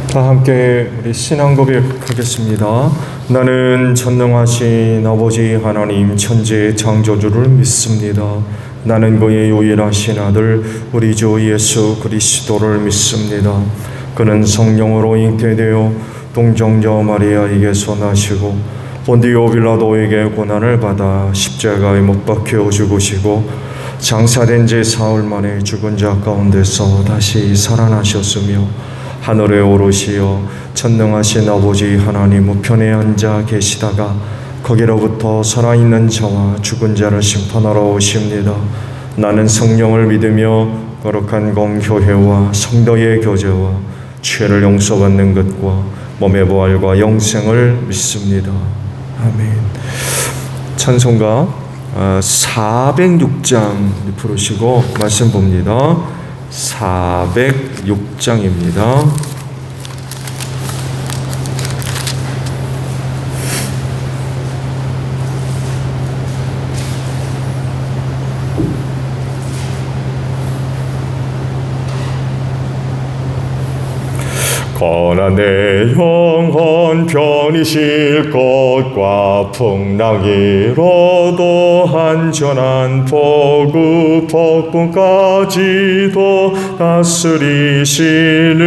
다 함께 우리 신앙 고백하겠습니다. 나는 전능하신 아버지 하나님 천지의 창조주를 믿습니다. 나는 그의 유일하신 아들 우리 주 예수 그리스도를 믿습니다. 그는 성령으로 잉태되어 동정녀 마리아에게서 나시고 본디오 빌라도에게 고난을 받아 십자가에 못 박혀 죽으시고 장사된 지 사흘 만에 죽은 자 가운데서 다시 살아나셨으며 하늘에 오르시어 전능하신 아버지 하나님 우편에 앉아 계시다가 거기로부터 살아있는 자와 죽은 자를 심판하러 오십니다. 나는 성령을 믿으며 거룩한 공교회와 성도의 교제와 죄를 용서받는 것과 몸의 부활과 영생을 믿습니다. 아멘. 찬송가 406장 부르시고 말씀 봅니다. 406장입니다. 고난의 영원 편이실 것과 풍랑이로도 안전한 보급 폭풍까지도 다스리시는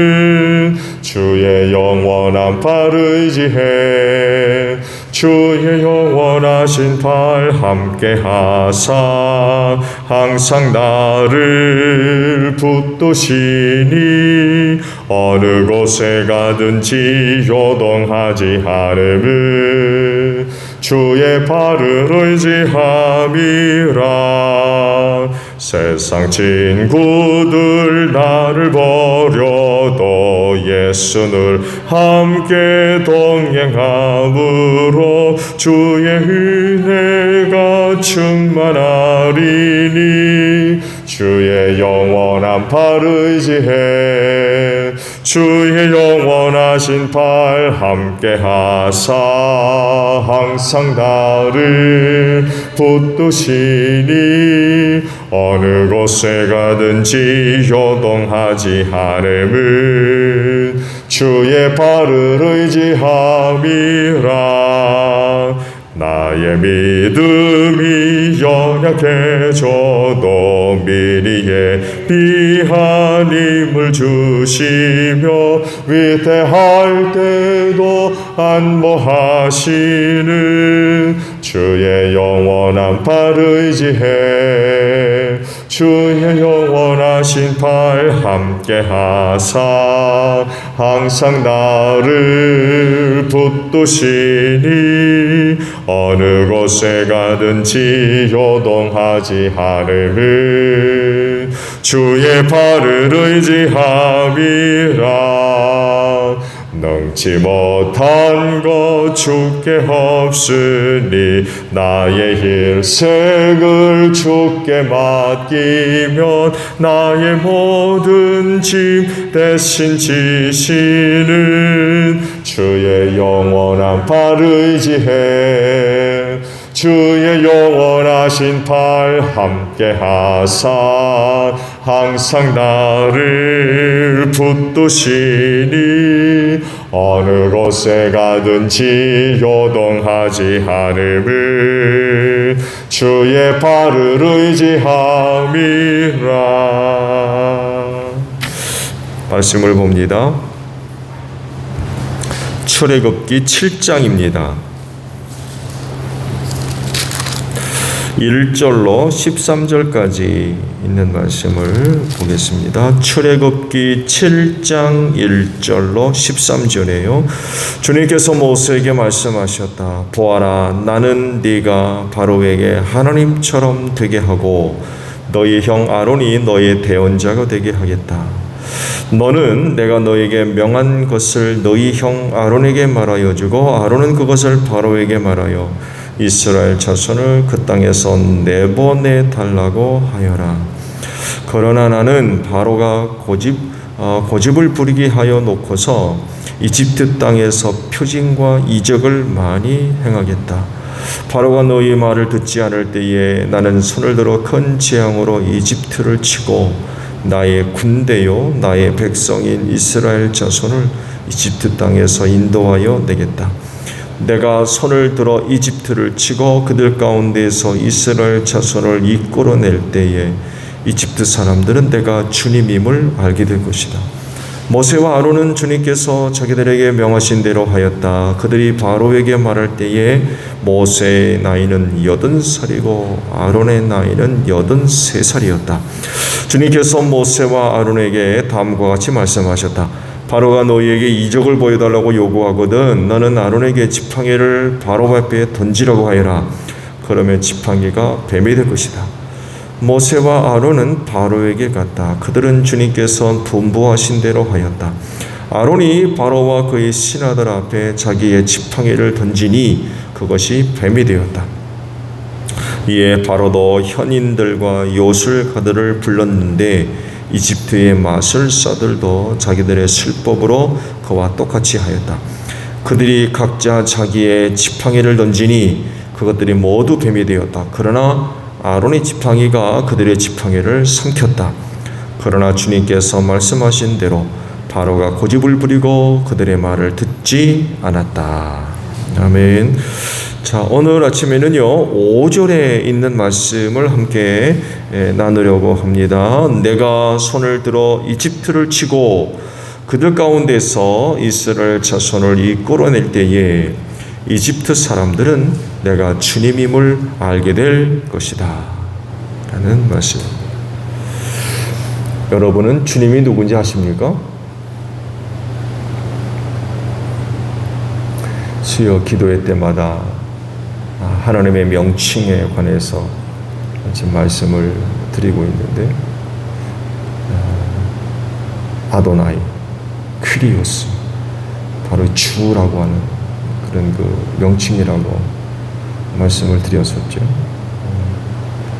주의 영원한 팔 의지해 주의 영원하신 팔 함께 하사 항상 나를 붙드시니 어느 곳에 가든지 요동하지 않음을 주의 팔을 의지함이라. 세상 친구들 나를 버려도 예수를 함께 동행함으로 주의 은혜가 충만하리니 주의 영원한 팔 의지해 주의 영원하신 팔 함께 하사 항상 나를 붙드시니 어느 곳에 가든지 요동하지 않음을 주의 팔을 의지함이라. 나의 믿음이 연약해져도 미리 예비한 힘을 주시며 위태할 때도 안모하시는 주의 영원한 팔 의지해 주의 영원하신 팔 함께 하사 항상 나를 붙드시니 어느 곳에 가든지 요동하지 않음을 주의 팔을 의지함이라. 능치 못한 것 주께 없으니 나의 일생을 주께 맡기면 나의 모든 짐 대신 지시는 주의 영원한 팔 의지해 주의 영원하신 팔 함께 하사 항상 나를 붙드시니 어느 곳에 가든지 요동하지 않음을 주의 팔을 의지함이라. 말씀을 봅니다. 출애굽기 7장입니다. 1절로 13절까지 있는 말씀을 보겠습니다. 출애굽기 7장 1절로 13절이에요. 주님께서 모세에게 말씀하셨다. 보아라, 나는 네가 바로에게 하나님처럼 되게 하고 너희 형 아론이 너의 대언자가 되게 하겠다. 너는 내가 너에게 명한 것을 너희 형 아론에게 말하여 주고 아론은 그것을 바로에게 말하여 이스라엘 자손을 그 땅에서 내보내 달라고 하여라. 그러나 나는 바로가 고집을 부리게 하여 놓고서 이집트 땅에서 표징과 이적을 많이 행하겠다. 바로가 너희 말을 듣지 않을 때에 나는 손을 들어 큰 재앙으로 이집트를 치고 나의 군대요 나의 백성인 이스라엘 자손을 이집트 땅에서 인도하여 내겠다. 내가 손을 들어 이집트를 치고 그들 가운데에서 이스라엘 자손을 이끌어낼 때에 이집트 사람들은 내가 주님임을 알게 될 것이다. 모세와 아론은 주님께서 자기들에게 명하신 대로 하였다. 그들이 바로에게 말할 때에 모세의 나이는 80살이고 아론의 나이는 83살이었다. 주님께서 모세와 아론에게 다음과 같이 말씀하셨다. 바로가 너희에게 이적을 보여달라고 요구하거든 너는 아론에게 지팡이를 바로 앞에 던지라고 하여라. 그러면 지팡이가 뱀이 될 것이다. 모세와 아론은 바로에게 갔다. 그들은 주님께서 분부하신 대로 하였다. 아론이 바로와 그의 신하들 앞에 자기의 지팡이를 던지니 그것이 뱀이 되었다. 이에 바로도 현인들과 요술가들을 불렀는데 이집트의 마술사들도 자기들의 술법으로 그와 똑같이 하였다. 그들이 각자 자기의 지팡이를 던지니 그것들이 모두 뱀이 되었다. 그러나 아론의 지팡이가 그들의 지팡이를 삼켰다. 그러나 주님께서 말씀하신 대로 바로가 고집을 부리고 그들의 말을 듣지 않았다. 아멘. 자, 오늘 아침에는요 5절에 있는 말씀을 함께 나누려고 합니다. 내가 손을 들어 이집트를 치고 그들 가운데서 이스라엘 자손을 이끌어낼 때에 이집트 사람들은 내가 주님임을 알게 될 것이다 라는 말씀입니다. 여러분은 주님이 누군지 아십니까? 수요 기도회 때마다 하나님의 명칭에 관해서 지금 말씀을 드리고 있는데 아도나이, 퀴리오스, 바로 주라고 하는 그런 그 명칭이라고 말씀을 드렸었죠.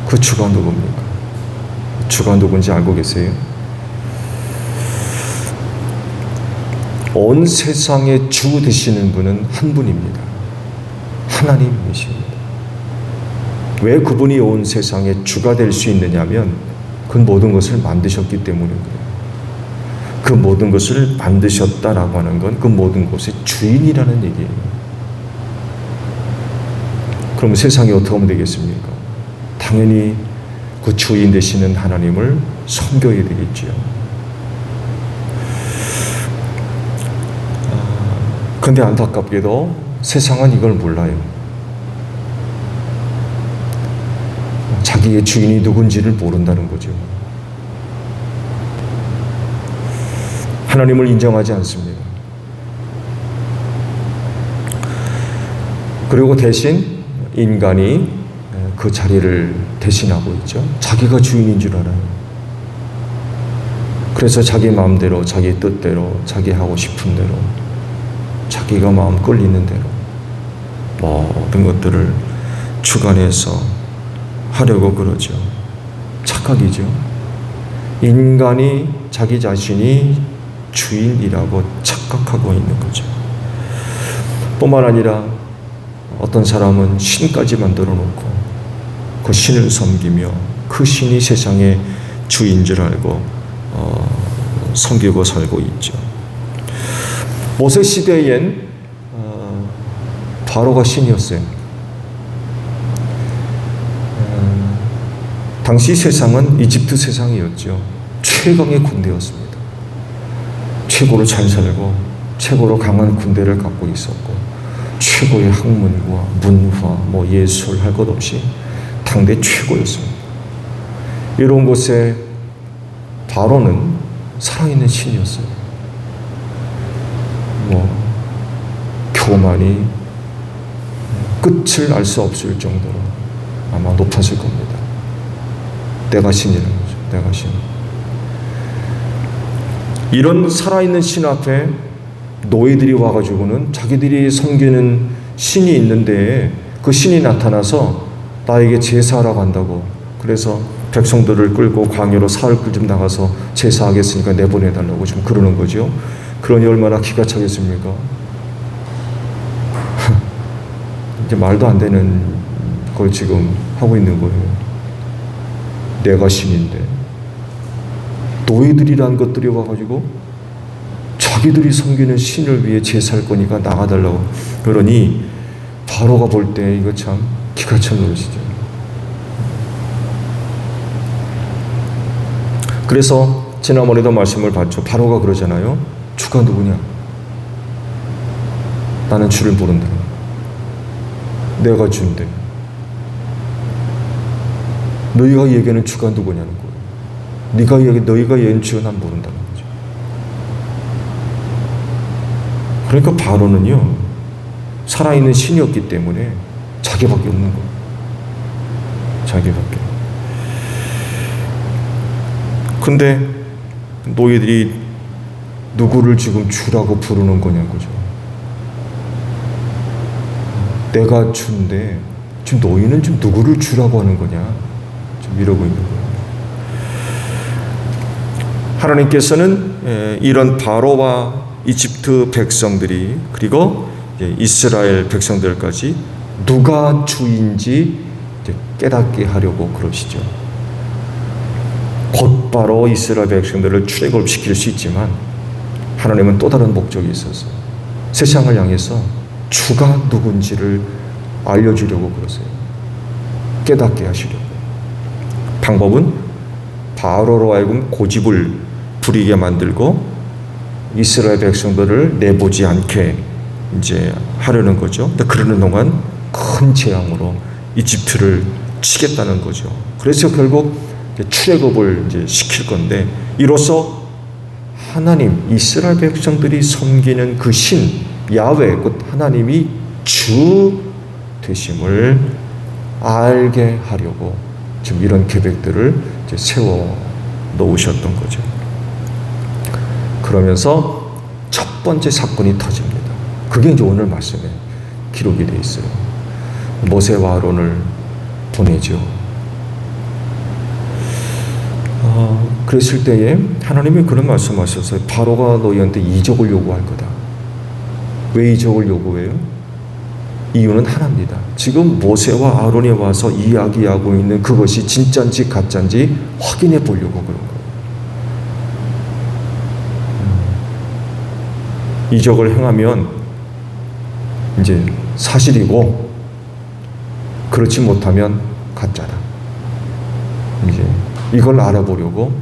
그 주가 누굽니까? 주가 누군지 알고 계세요? 온 세상의 주 되시는 분은 한 분입니다. 하나님이십니다. 왜 그분이 온 세상의 주가 될 수 있느냐면 그 모든 것을 만드셨기 때문입니다. 그 모든 것을 만드셨다라고 하는 건 그 모든 것의 주인이라는 얘기예요. 그럼 세상이 어떻게 하면 되겠습니까? 당연히 그 주인 되시는 하나님을 섬겨야 되겠죠. 근데 안타깝게도 세상은 이걸 몰라요. 자기의 주인이 누군지를 모른다는 거죠. 하나님을 인정하지 않습니다. 그리고 대신 인간이 그 자리를 대신하고 있죠. 자기가 주인인 줄 알아요. 그래서 자기 마음대로, 자기 뜻대로, 자기 하고 싶은 대로, 자기가 마음 끌리는 대로 모든 것들을 주관해서 하려고 그러죠. 착각이죠. 인간이 자기 자신이 주인이라고 착각하고 있는 거죠. 뿐만 아니라 어떤 사람은 신까지 만들어 놓고 그 신을 섬기며 그 신이 세상의 주인 줄 알고 섬기고 살고 있죠. 모세 시대엔 바로가 신이었어요. 당시 세상은 이집트 세상이었죠. 최강의 군대였습니다. 최고로 잘 살고 최고로 강한 군대를 갖고 있었고 최고의 학문과 문화, 예술 할 것 없이 당대 최고였습니다. 이런 곳에 바로는 살아있는 신이었어요. 교만이 끝을 알 수 없을 정도로 아마 높았을 겁니다. 내가 신이라는 거죠. 내가 신. 이런 살아있는 신 앞에 노예들이 와가지고는 자기들이 섬기는 신이 있는데 그 신이 나타나서 나에게 제사하라고 한다고. 그래서 백성들을 끌고 광야로 사흘 좀 나가서 제사하겠으니까 내보내달라고 좀 그러는 거죠. 그러니 얼마나 기가 차겠습니까? 이제 말도 안 되는 걸 지금 하고 있는 거예요. 내가 신인데 노예들이란 것들이 와가지고 자기들이 섬기는 신을 위해 제사할 거니까 나가달라고 그러니 바로가 볼 때 이거 참 기가 찬 노릇이죠. 그래서 지난번에도 말씀을 봤죠. 바로가 그러잖아요. 주가 누구냐? 나는 주를 모른다. 내가 주인데 너희가 얘기하는 주가 누구냐는 거예요. 너희가 얘기하는 주가 난 모른다는 거죠. 그러니까 바로는요, 살아있는 신이었기 때문에 자기밖에 없는 거예요. 자기밖에. 근데 너희들이 누구를 지금 주라고 부르는 거냐고죠. 내가 주인데 지금 너희는 지금 누구를 주라고 하는 거냐, 지금 이러고 있는 거예요. 하나님께서는 이런 바로와 이집트 백성들이 그리고 이스라엘 백성들까지 누가 주인지 깨닫게 하려고 그러시죠. 곧바로 이스라엘 백성들을 출애굽시킬 수 있지만 하나님은 또 다른 목적이 있어서 세상을 향해서 주가 누군지를 알려주려고 그러세요. 깨닫게 하시려고. 방법은 바로로 하여금 고집을 부리게 만들고 이스라엘 백성들을 내보지 않게 이제 하려는 거죠. 근데 그러는 동안 큰 재앙으로 이집트를 치겠다는 거죠. 그래서 결국 출애굽을 이제 시킬 건데, 이로써 하나님, 이스라엘 백성들이 섬기는 그 신 야훼, 곧 하나님이 주 되심을 알게 하려고 지금 이런 계획들을 이제 세워 놓으셨던 거죠. 그러면서 첫 번째 사건이 터집니다. 그게 이제 오늘 말씀에 기록이 되어 있어요. 모세와 아론을 보내죠. 그랬을 때에 하나님이 그런 말씀하셨어요. 바로가 너희한테 이적을 요구할 거다. 왜 이적을 요구해요? 이유는 하나입니다. 지금 모세와 아론이 와서 이야기하고 있는 그것이 진짜인지 가짜인지 확인해 보려고 그런 거예요. 이적을 행하면 이제 사실이고, 그렇지 못하면 가짜다. 이제 이걸 알아보려고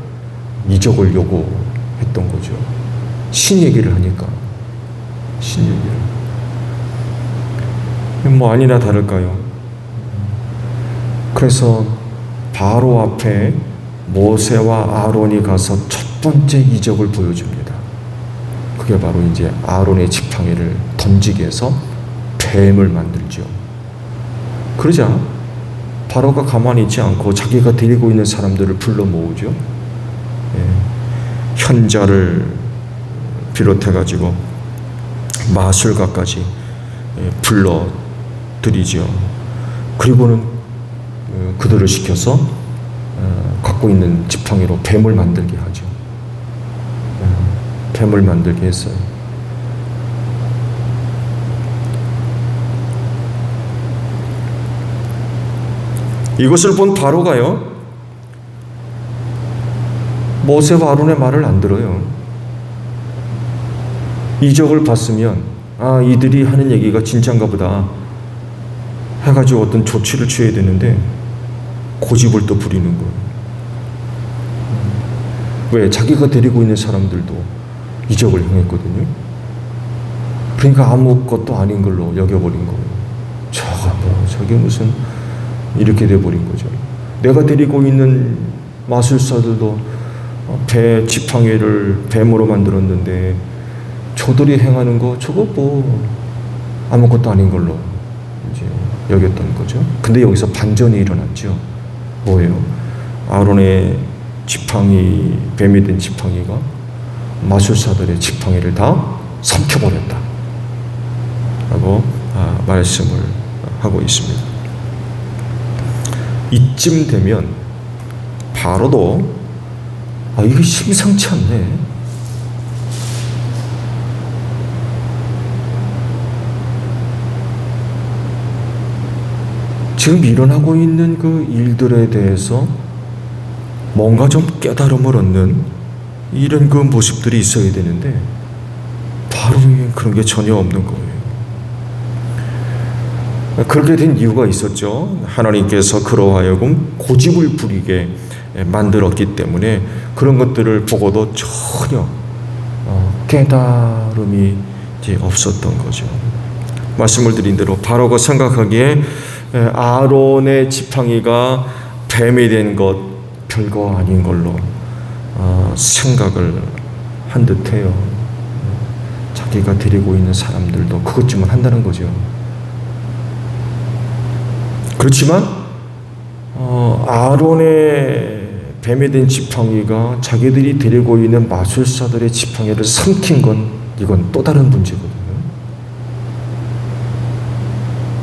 이적을 요구했던 거죠. 신 얘기를 하니까. 신 얘기를. 뭐 아니나 다를까요? 그래서 바로 앞에 모세와 아론이 가서 첫 번째 이적을 보여줍니다. 그게 바로 이제 아론의 지팡이를 던지게 해서 뱀을 만들죠. 그러자 바로가 가만히 있지 않고 자기가 데리고 있는 사람들을 불러 모으죠. 현자를 비롯해가지고 마술가까지 불러 드리죠. 그리고는 그들을 시켜서 갖고 있는 지팡이로 뱀을 만들게 하죠. 뱀을 만들게 했어요. 이것을 본 바로가요, 모세와 아론의 말을 안 들어요. 이적을 봤으면 이들이 하는 얘기가 진짜인가 보다 해가지고 어떤 조치를 취해야 되는데 고집을 또 부리는 거예요. 왜? 자기가 데리고 있는 사람들도 이적을 행했거든요. 그러니까 아무것도 아닌 걸로 여겨버린 거예요. 저게 무슨 이렇게 돼버린 거죠. 내가 데리고 있는 마술사들도 배 지팡이를 뱀으로 만들었는데 저들이 행하는 거 저거 뭐 아무것도 아닌 걸로 이제 여겼던 거죠. 근데 여기서 반전이 일어났죠. 뭐예요? 아론의 지팡이, 뱀이 된 지팡이가 마술사들의 지팡이를 다 삼켜버렸다 라고 말씀을 하고 있습니다. 이쯤 되면 바로도 이게 심상치 않네. 지금 일어나고 있는 그 일들에 대해서 뭔가 좀 깨달음을 얻는 이런 그 모습들이 있어야 되는데 바로에겐 그런 게 전혀 없는 거예요. 그렇게 된 이유가 있었죠. 하나님께서 그로 하여금 고집을 부리게 만들었기 때문에 그런 것들을 보고도 전혀 깨달음이 없었던 거죠. 말씀을 드린 대로 바로가 생각하기에 아론의 지팡이가 뱀이 된 것 별거 아닌 걸로 생각을 한 듯해요. 자기가 데리고 있는 사람들도 그것쯤은 한다는 거죠. 그렇지만 아론의 뱀이 된 지팡이가 자기들이 데리고 있는 마술사들의 지팡이를 삼킨 건 이건 또 다른 문제거든요.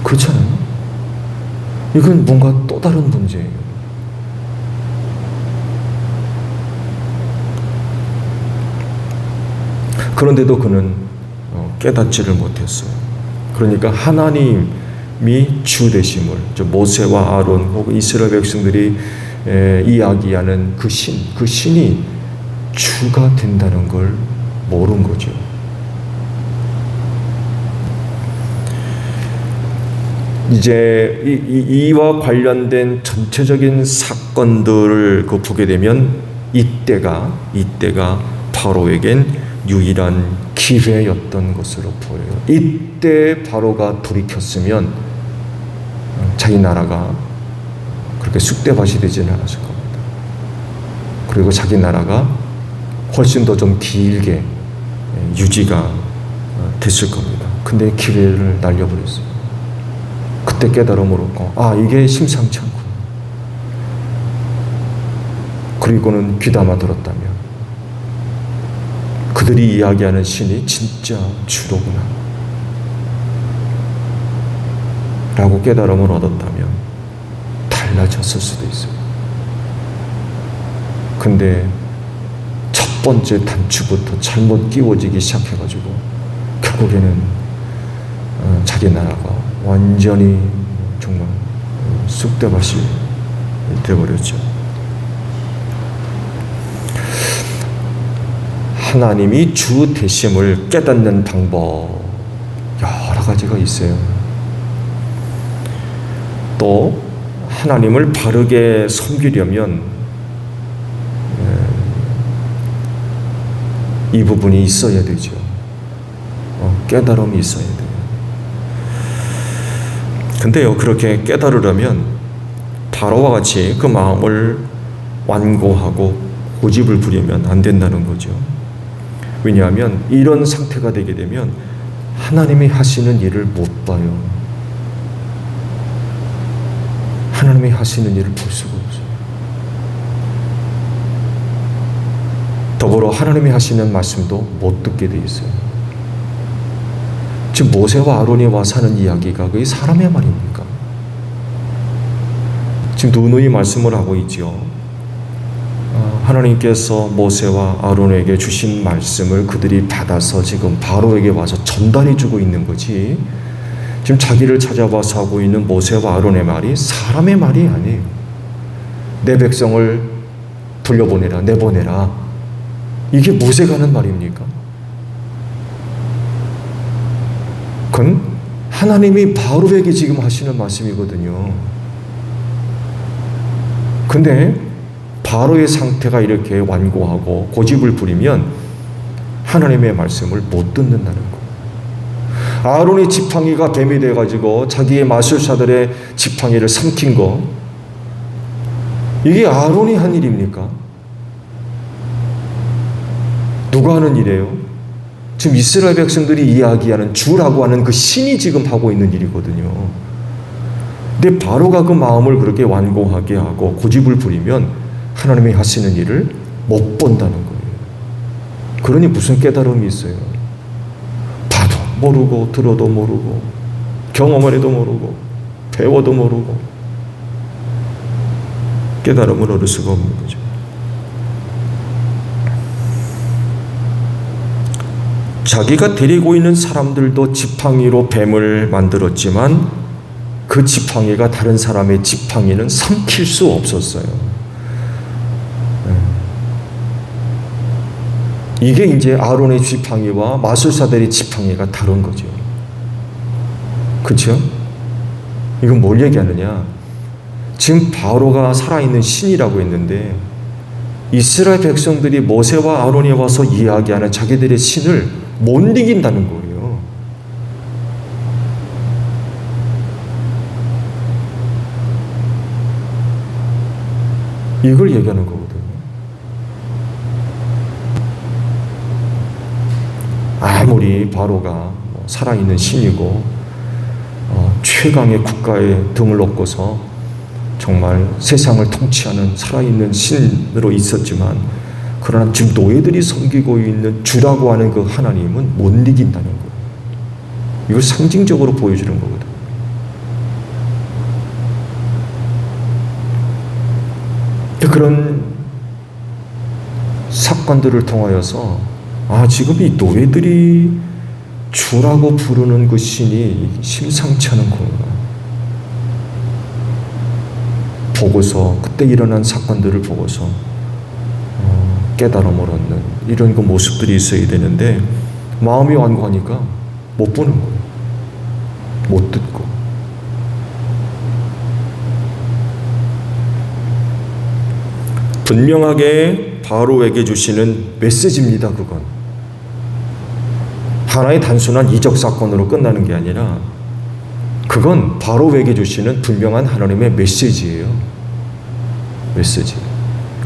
그렇잖아요. 이건 뭔가 또 다른 문제예요. 그런데도 그는 깨닫지를 못했어요. 그러니까 하나님이 주 되심을, 모세와 아론 혹은 이스라엘 백성들이 이야기하는 그 신이 주가 된다는 걸 모른 거죠. 이제 이와 관련된 전체적인 사건들을 보게 되면 이때가 바로에겐 유일한 기회였던 것으로 보여요. 이때 바로가 돌이켰으면 자기 나라가 그렇게 쑥대밭이 되지는 않았을 겁니다. 그리고 자기 나라가 훨씬 더 좀 길게 유지가 됐을 겁니다. 근데 기회를 날려버렸어요. 그때 깨달음을 얻고 이게 심상치 않구나. 그리고는 귀담아 들었다면 그들이 이야기하는 신이 진짜 주로구나 라고 깨달음을 얻었다면 달라졌을 수도 있어요. 근데 첫 번째 단추부터 잘못 끼워지기 시작해가지고 결국에는 자기 나라가 완전히 정말 쑥대밭이 되어버렸죠. 하나님이 주 되심을 깨닫는 방법 여러 가지가 있어요. 또 하나님을 바르게 섬기려면 이 부분이 있어야 되죠. 깨달음이 있어야 돼요. 근데요, 그렇게 깨달으려면 바로와 같이 그 마음을 완고하고 고집을 부리면 안 된다는 거죠. 왜냐하면 이런 상태가 되게 되면 하나님이 하시는 일을 못 봐요. 하나님이 하시는 일을 볼 수가 없어요. 더불어 하나님이 하시는 말씀도 못 듣게 돼 있어요. 지금 모세와 아론이 와서 하는 이야기가 그게 사람의 말입니까? 지금 누누이 말씀을 하고 있죠. 하나님께서 모세와 아론에게 주신 말씀을 그들이 받아서 지금 바로에게 와서 전달해 주고 있는 거지, 지금 자기를 찾아와서 하고 있는 모세와 아론의 말이 사람의 말이 아니에요. 내 백성을 돌려보내라, 내보내라, 이게 모세가 하는 말입니까? 그건 하나님이 바로에게 지금 하시는 말씀이거든요. 근데 바로의 상태가 이렇게 완고하고 고집을 부리면 하나님의 말씀을 못 듣는다는 거. 아론의 지팡이가 뱀이 돼가지고 자기의 마술사들의 지팡이를 삼킨 거, 이게 아론이 한 일입니까? 누가 하는 일이에요? 지금 이스라엘 백성들이 이야기하는 주라고 하는 그 신이 지금 하고 있는 일이거든요. 근데 바로가 그 마음을 그렇게 완고하게 하고 고집을 부리면 하나님이 하시는 일을 못 본다는 거예요. 그러니 무슨 깨달음이 있어요? 봐도 모르고 들어도 모르고 경험을 해도 모르고 배워도 모르고 깨달음을 얻을 수가 없는 거죠. 자기가 데리고 있는 사람들도 지팡이로 뱀을 만들었지만 그 지팡이가 다른 사람의 지팡이는 삼킬 수 없었어요. 이게 이제 아론의 지팡이와 마술사들의 지팡이가 다른 거죠. 그렇죠? 이건 뭘 얘기하느냐? 지금 바로가 살아있는 신이라고 했는데 이스라엘 백성들이 모세와 아론이 와서 이야기하는 자기들의 신을 못 이긴다는 거예요. 이걸 얘기하는 거거든요. 아무리 바로가 살아있는 신이고 최강의 국가에 등을 업고서 정말 세상을 통치하는 살아있는 신으로 있었지만 그러나 지금 노예들이 섬기고 있는 주라고 하는 그 하나님은 못 이긴다는 거예요. 이걸 상징적으로 보여주는 거거든요. 그런 사건들을 통하여서 지금 이 노예들이 주라고 부르는 그 신이 심상치 않은구나 보고서 그때 일어난 사건들을 보고서 깨달음을 얻는 이런 그 모습들이 있어야 되는데 마음이 완고하니까 못 보는 거예요. 못 듣고. 분명하게 바로에게 주시는 메시지입니다. 그건 하나의 단순한 이적 사건으로 끝나는 게 아니라 그건 바로에게 주시는 분명한 하나님의 메시지예요. 메시지.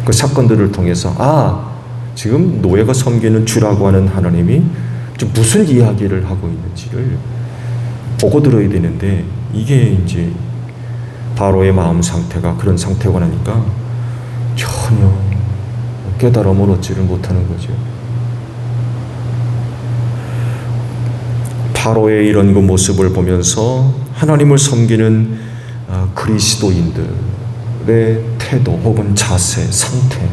그 사건들을 통해서 지금 노예가 섬기는 주라고 하는 하나님이 무슨 이야기를 하고 있는지를 보고 들어야 되는데 이게 이제 바로의 마음 상태가 그런 상태가 나니까 전혀 깨달음을 얻지를 못하는 거죠. 바로의 이런 그 모습을 보면서 하나님을 섬기는 그리스도인들의 태도 혹은 자세, 상태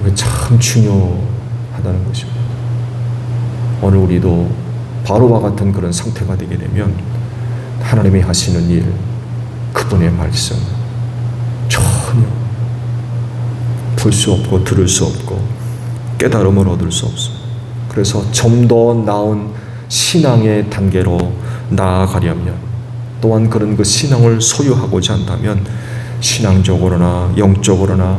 이게 참 중요하다는 것입니다. 오늘 우리도 바로와 같은 그런 상태가 되게 되면 하나님이 하시는 일, 그분의 말씀 전혀 볼 수 없고 들을 수 없고 깨달음을 얻을 수 없습니다. 그래서 좀 더 나은 신앙의 단계로 나아가려면 또한 그런 그 신앙을 소유하고자 한다면 신앙적으로나 영적으로나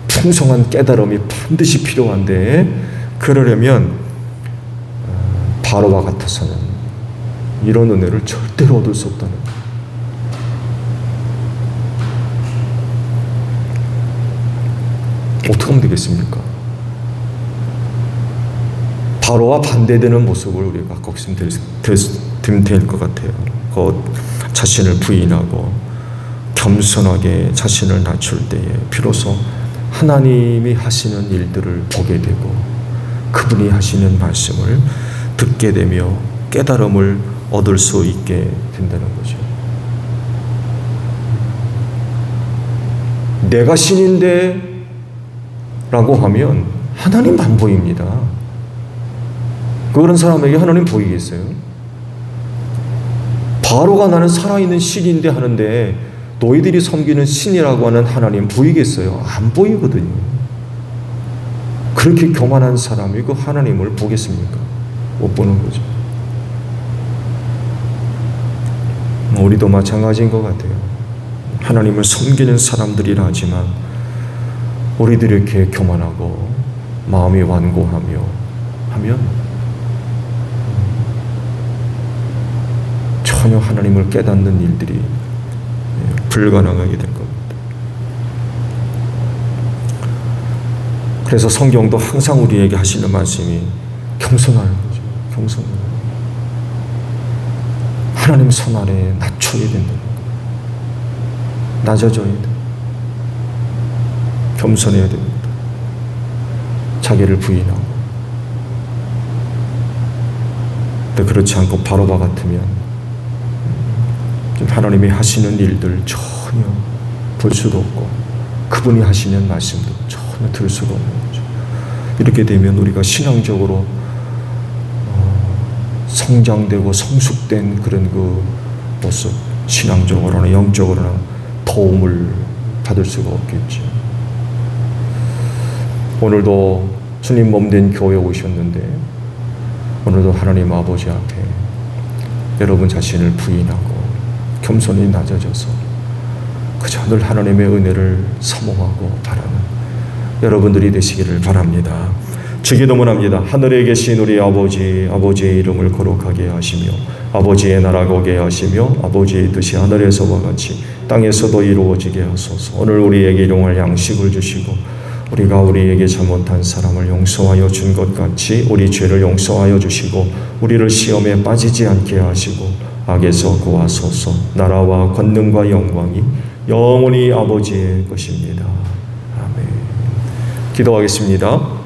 풍성한 깨달음이 반드시 필요한데 그러려면 바로와 같아서는 이런 은혜를 절대로 얻을 수 없다는 거예요. 어떻게 하면 되겠습니까? 바로와 반대되는 모습을 우리가 갖고 있으면 될 것 같아요. 곧 자신을 부인하고 겸손하게 자신을 낮출 때에 비로소 하나님이 하시는 일들을 보게 되고 그분이 하시는 말씀을 듣게 되며 깨달음을 얻을 수 있게 된다는 거죠. 내가 신인데 라고 하면 하나님 안 보입니다. 그런 사람에게 하나님 보이겠어요? 바로가 나는 살아있는 신인데 하는데 너희들이 섬기는 신이라고 하는 하나님 보이겠어요? 안 보이거든요. 그렇게 교만한 사람이 그 하나님을 보겠습니까? 못 보는 거죠. 우리도 마찬가지인 것 같아요. 하나님을 섬기는 사람들이라 하지만 우리들이 이렇게 교만하고 마음이 완고하며 하면 전혀 하나님을 깨닫는 일들이 불가능하게 될 겁니다. 그래서 성경도 항상 우리에게 하시는 말씀이 겸손하는 거죠. 겸손하는 거죠. 하나님 손 아래에 낮춰야 된다. 낮아져야 돼. 겸손해야 됩니다. 자기를 부인하고. 근데 그렇지 않고 바로와 같으면 하나님이 하시는 일들 전혀 볼 수도 없고 그분이 하시는 말씀도 전혀 들을 수가 없는 거죠. 이렇게 되면 우리가 신앙적으로 성장되고 성숙된 그런 그 모습, 신앙적으로나 영적으로나 도움을 받을 수가 없겠죠. 오늘도 주님 몸된 교회에 오셨는데 오늘도 하나님 아버지 앞에 여러분 자신을 부인하고 겸손히 낮아져서 그저 늘 하나님의 은혜를 사모하고 바라는 여러분들이 되시기를 바랍니다. 주기도문합니다. 하늘에 계신 우리 아버지, 아버지의 이름을 거룩하게 하시며 아버지의 나라가 오게 하시며 아버지의 뜻이 하늘에서와 같이 땅에서도 이루어지게 하소서. 오늘 우리에게 일용할 양식을 주시고 우리가 우리에게 잘못한 사람을 용서하여 준 것 같이 우리 죄를 용서하여 주시고 우리를 시험에 빠지지 않게 하시고 악에서 구하소서. 나라와 권능과 영광이 영원히 아버지의 것입니다. 아멘. 기도하겠습니다.